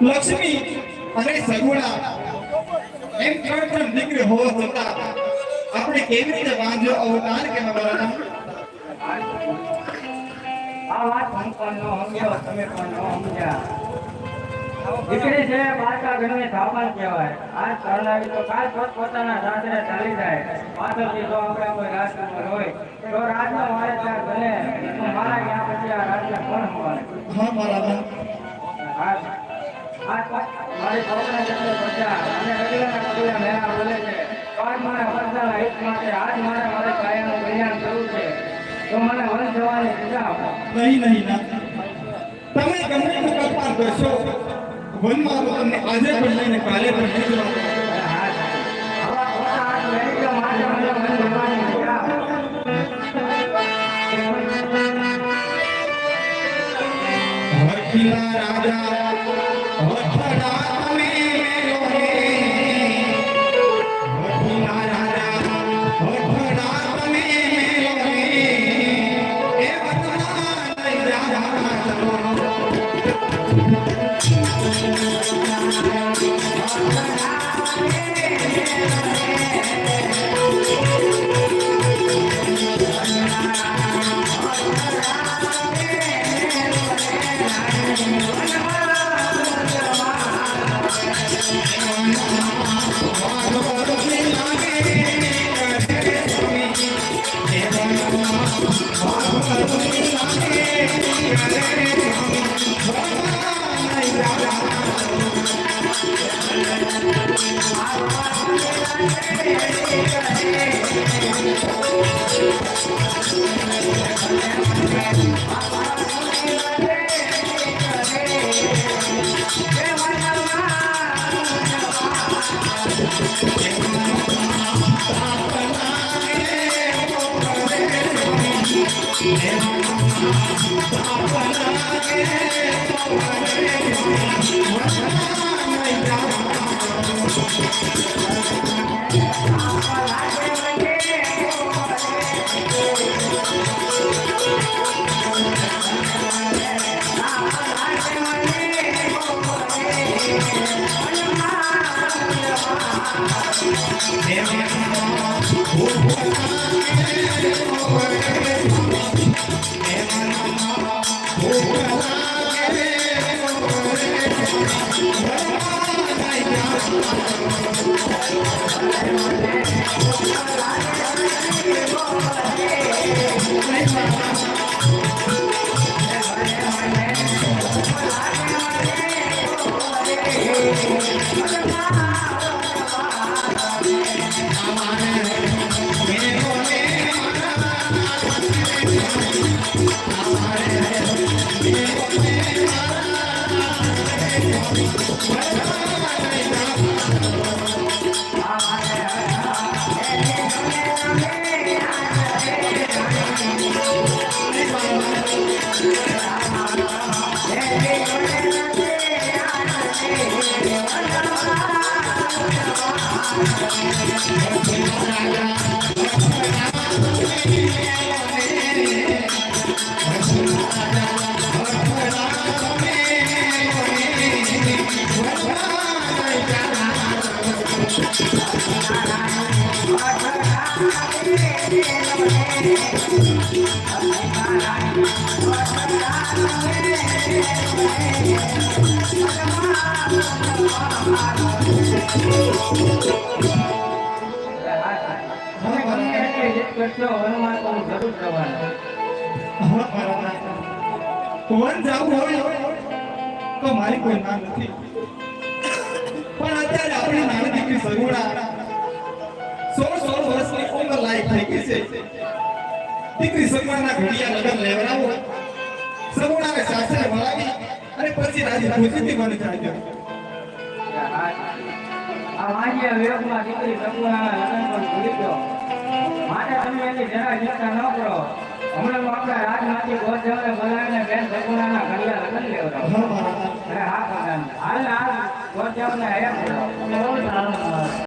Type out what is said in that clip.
લક્ષ્મી અને સગુણા એમ ત્રણ દીકરી હોવા છતાં આપણે કેવી રીતે વાંધો અવતાર કેમ બરાબર આ વાત સંપન્નો સમજ્યો તમે પણ સમજ્યા દીકરી છે બાળકા ઘરની થાપણ કહેવાય આ કરનારી તો કાલ પોતાના સાસરે ચાલી જાય પાછળથી જો આપણે કોઈ રાજકુમાર હોય તો રાજનો મારે ત્યાં ભલે મારા ગયા પછી આ રાજને કોણ મળે હા બરાબર મારી છોકરા જતો બચ્ચા અને રગલાના કબીલા મેળા બોલે છે આજ મારા પરદાના હિત માટે આજ મારે કાયાનું કલ્યાણ કરવું છે તો મને વન જવાની રજા આપો નહીં ના તમે ગમે તે કલ્પના કરશો વનમાં તો તમને આજે પણ લઈને કાલે પણ લઈ જવાનું રાજા તમે ગમે એટલી જીત કરશો, હનુમાન તો હું જરૂર જવાનો. વન જવું હોય તો મારી કોઈ ના નથી, પણ અત્યારે આપણી નાની દીકરી સગુણા 16 વર્ષની ઉંમર લાયક થઈ ગઈ છે. દીકરી સગુણાના ઘડિયા લગ્ન લેવડાવો, સગુણાને સાસરે વળાવી અને પછી રાજી ખુશીથી મને ચાલ્યો. આ માન્ય વિરોધમાં દીકરી સગુણાના લગ્ન પણ ભૂલી ગયો. માટે તમે એની જરા ચિંતા ન કરો. હમણાં આપણા રાજમાંથી ગોરધવને બોલાવીને બેન સગુણાના ઘડિયા લગ્ન લેવડાવો. હા મહારાજ. અરે હા પ્રધાન, હાલ ગોરધવને હયાત કરો.